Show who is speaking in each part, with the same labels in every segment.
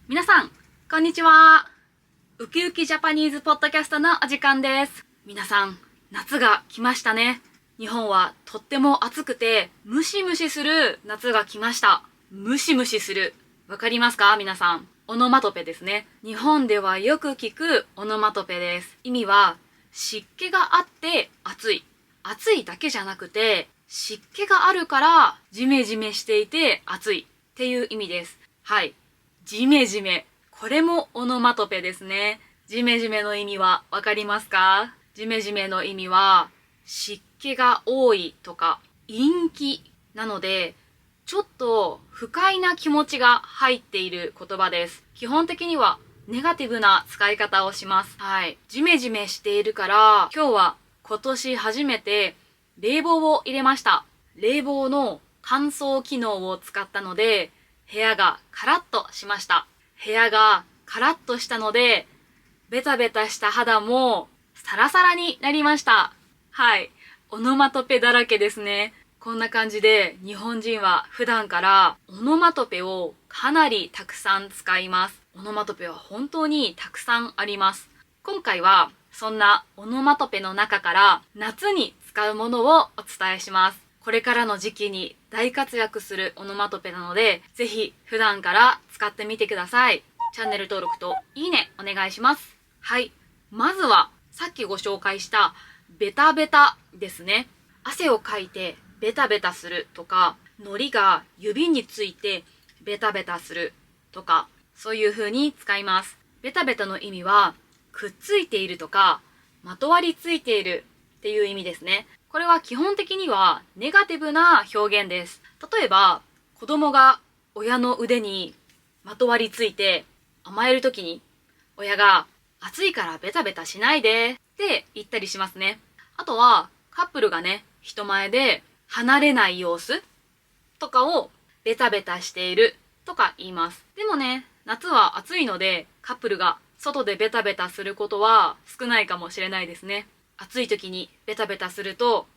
Speaker 1: 皆さん、こんにちは。ウキウキジャパニーズポッドキャストのお時間です。皆さん、夏が来ましたね。日本はとっても暑くて、ムシムシする夏が来ました。ムシムシする。わかりますか皆さん。オノマトペですね。日本ではよく聞くオノマトペです。意味は、湿気があって暑い。暑いだけじゃなくて、湿気があるからジメジメしていて暑いっていう意味です。はい。ジメジメ。これもオノマトペですね。ジメジメの意味はわかりますか？ジメジメの意味は湿気が多いとか陰気なので、ちょっと不快な気持ちが入っている言葉です。基本的にはネガティブな使い方をします。はい。ジメジメしているから、今日は今年初めて冷房を入れました。冷房の乾燥機能を使ったので、部屋がカラッとしました。部屋がカラッとしたので、ベタベタした肌もサラサラになりました。はい。オノマトペだらけですね。こんな感じで日本人は普段からオノマトペをかなりたくさん使います。オノマトペは本当にたくさんあります。今回はそんなオノマトペの中から夏に使うものをお伝えします。これからの時期に大活躍するオノマトペなので、ぜひ普段から使ってみてください。チャンネル登録といいねお願いします。はい。まずはさっきご紹介したベタベタですね。汗をかいてベタベタするとか、糊が指についてベタベタするとか、そういう風に使います。ベタベタの意味は、くっついているとか、まとわりついているっていう意味ですね。これは基本的にはネガティブな表現です。例えば、子供が親の腕にまとわりついて甘えるときに、親が暑いからベタベタしないでって言ったりしますね。あとは、カップルがね、人前で離れない様子とかをベタベタしているとか言います。でもね、夏は暑いのでカップルが外でベタベタすることは少ないかもしれないですね。暑い時にベタベタすると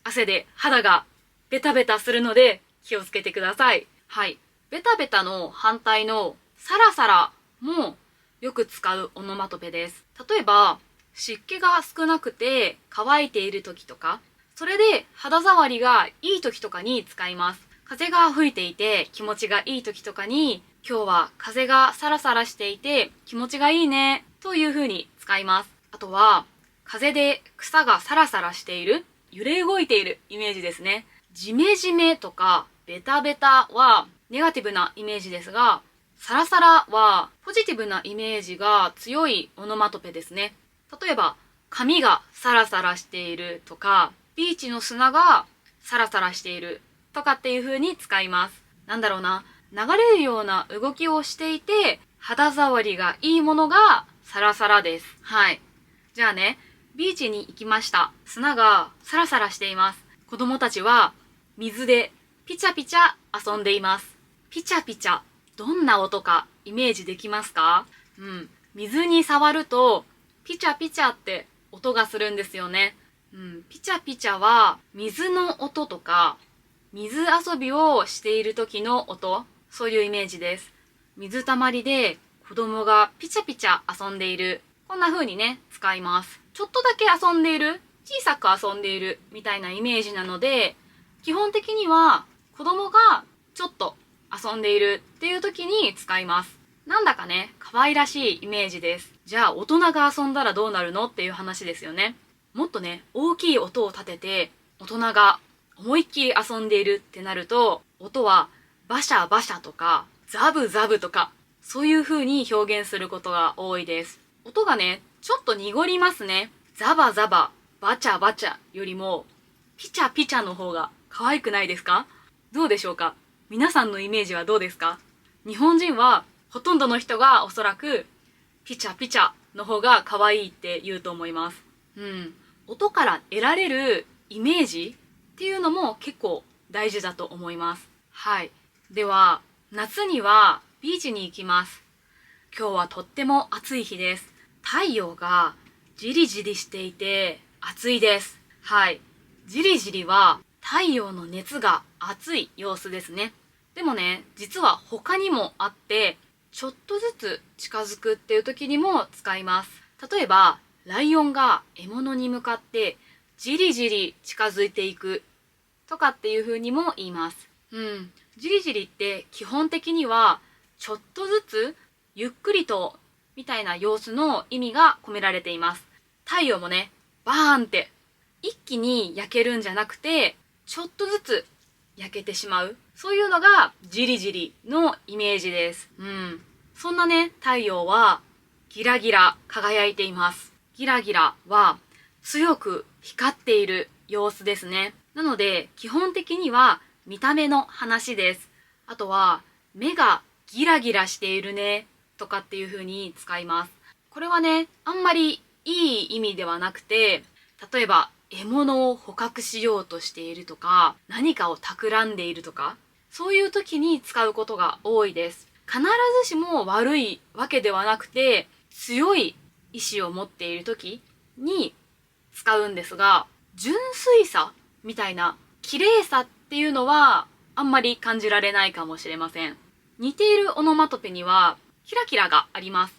Speaker 1: 汗で肌がベタベタするので気をつけてください。はい。ベタベタの反対のサラサラもよく使うオノマトペです。例えば、湿気が少なくて乾いている時とか、それで肌触りがいい時とかに使います。風が吹いていて気持ちがいい時とかに、今日は風がサラサラしていて気持ちがいいねという風に使います。あとは、風で草がサラサラしている、揺れ動いているイメージですね。ジメジメとかベタベタはネガティブなイメージですが、サラサラはポジティブなイメージが強いオノマトペですね。例えば、髪がサラサラしているとか、ビーチの砂がサラサラしているとかっていう風に使います。なんだろうな、流れるような動きをしていて、肌触りがいいものがサラサラです。はい。じゃあね、ビーチに行きました。砂がサラサラしています。子供たちは水でピチャピチャ遊んでいます。ピチャピチャ。どんな音かイメージできますか？水に触るとピチャピチャって音がするんですよね。ピチャピチャは水の音とか水遊びをしている時の音、そういうイメージです。水たまりで子供がピチャピチャ遊んでいる。こんな風にね、使います。ちょっとだけ遊んでいる、小さく遊んでいるみたいなイメージなので、基本的には子供がちょっと遊んでいるっていう時に使います。なんだかね、可愛らしいイメージです。じゃあ大人が遊んだらどうなるのっていう話ですよね。もっとね、大きい音を立てて、大人が思いっきり遊んでいるってなると、音はバシャバシャとか、ザブザブとか、そういう風に表現することが多いです。音がね、ちょっと濁りますね。ザバザバ、バチャバチャよりも、ピチャピチャの方が可愛くないですか？どうでしょうか？皆さんのイメージはどうですか？日本人はほとんどの人がおそらくピチャピチャの方が可愛いって言うと思います。音から得られるイメージっていうのも結構大事だと思います。はい。では、夏にはビーチに行きます。今日はとっても暑い日です。太陽がじりじりしていて暑いです。はい。じりじりは太陽の熱が熱い様子ですね。でもね、実は他にもあって、ちょっとずつ近づくっていう時にも使います。例えば、ライオンが獲物に向かってじりじり近づいていくとかっていう風にも言います。じりじりって基本的にはちょっとずつゆっくりとみたいな様子の意味が込められています。太陽もね、バーンって一気に焼けるんじゃなくて、ちょっとずつ焼けてしまう。そういうのがじりじりのイメージです。そんなね、太陽はギラギラ輝いています。ギラギラは強く光っている様子ですね。なので、基本的には見た目の話です。あとは、目がギラギラしているねとかっていう風に使います。これはね、あんまりいい意味ではなくて、例えば獲物を捕獲しようとしているとか、何かを企んでいるとか、そういう時に使うことが多いです。必ずしも悪いわけではなくて、強い意志を持っている時に使うんですが、純粋さみたいな綺麗さっていうのはあんまり感じられないかもしれません。似ているオノマトペにはキラキラがあります。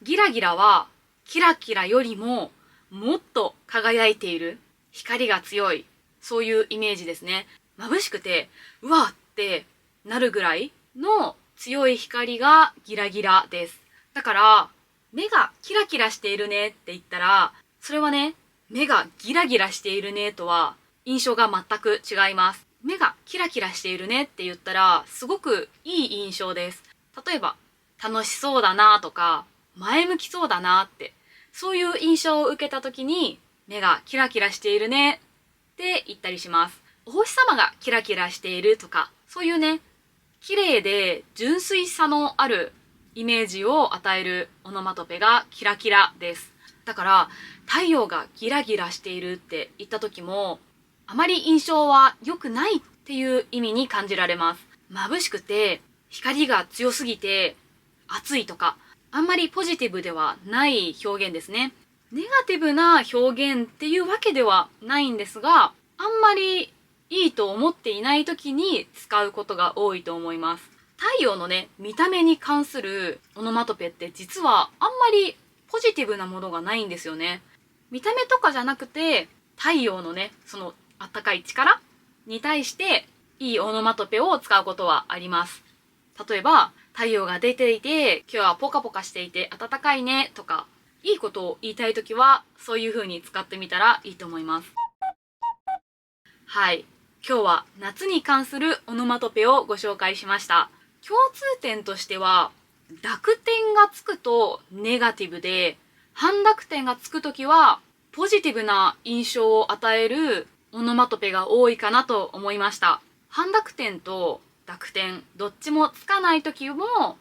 Speaker 1: ギラギラはキラキラよりももっと輝いている、光が強い、そういうイメージですね。眩しくてうわってなるぐらいの強い光がギラギラです。だから目がキラキラしているねって言ったら、それはね、目がギラギラしているねとは印象が全く違います。目がキラキラしているねって言ったらすごくいい印象です。例えば楽しそうだなとか前向きそうだなって、そういう印象を受けた時に目がキラキラしているねって言ったりします。お星様がキラキラしているとか、そういうね、綺麗で純粋さのあるイメージを与えるオノマトペがキラキラです。だから太陽がギラギラしているって言った時も、あまり印象は良くないっていう意味に感じられます。眩しくて光が強すぎて暑いとか、あんまりポジティブではない表現ですね。ネガティブな表現っていうわけではないんですが、あんまりいいと思っていない時に使うことが多いと思います。太陽のね、見た目に関するオノマトペって実はあんまりポジティブなものがないんですよね。見た目とかじゃなくて、太陽のね、そのあったかい力に対していいオノマトペを使うことはあります。例えば、太陽が出ていて、今日はポカポカしていて暖かいねとか、いいことを言いたいときは、そういう風に使ってみたらいいと思います。はい。今日は夏に関するオノマトペをご紹介しました。共通点としては、濁点がつくとネガティブで、半濁点がつくときはポジティブな印象を与えるオノマトペが多いかなと思いました。半濁点と濁点、どっちもつかないときも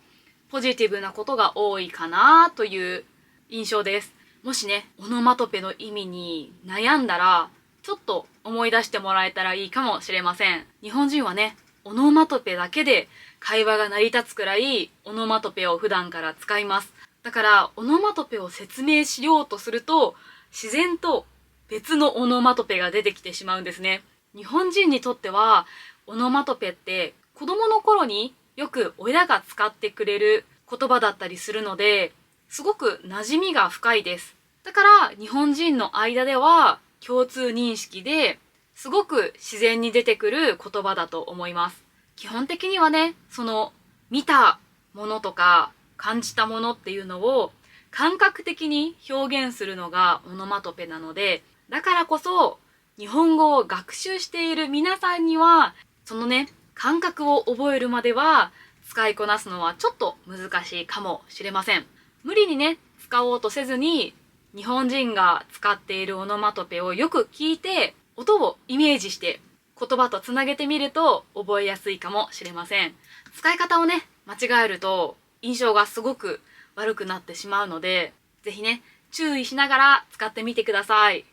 Speaker 1: ポジティブなことが多いかなという印象です。もしね、オノマトペの意味に悩んだら、ちょっと思い出してもらえたらいいかもしれません。日本人はね、オノマトペだけで会話が成り立つくらいオノマトペを普段から使います。だからオノマトペを説明しようとすると自然と別のオノマトペが出てきてしまうんですね。日本人にとってはオノマトペって子供の頃によく親が使ってくれる言葉だったりするので、すごく馴染みが深いです。だから日本人の間では共通認識ですごく自然に出てくる言葉だと思います。基本的にはね、その見たものとか感じたものっていうのを感覚的に表現するのがオノマトペなので、だからこそ日本語を学習している皆さんにはそのね、感覚を覚えるまでは使いこなすのはちょっと難しいかもしれません。無理にね、使おうとせずに日本人が使っているオノマトペをよく聞いて音をイメージして言葉とつなげてみると覚えやすいかもしれません。使い方をね、間違えると印象がすごく悪くなってしまうので、ぜひね、注意しながら使ってみてください。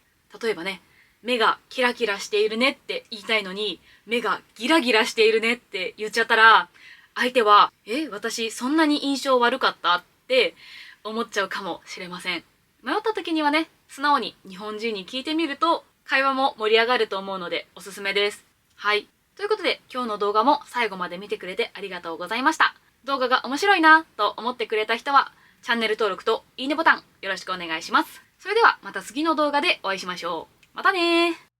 Speaker 1: 例えばね、目がキラキラしているねって言いたいのに、目がギラギラしているねって言っちゃったら、相手は、私そんなに印象悪かったって思っちゃうかもしれません。迷った時にはね、素直に日本人に聞いてみると会話も盛り上がると思うのでおすすめです。はい。ということで今日の動画も最後まで見てくれてありがとうございました。動画が面白いなと思ってくれた人は、チャンネル登録といいねボタンよろしくお願いします。それではまた次の動画でお会いしましょう。またねー。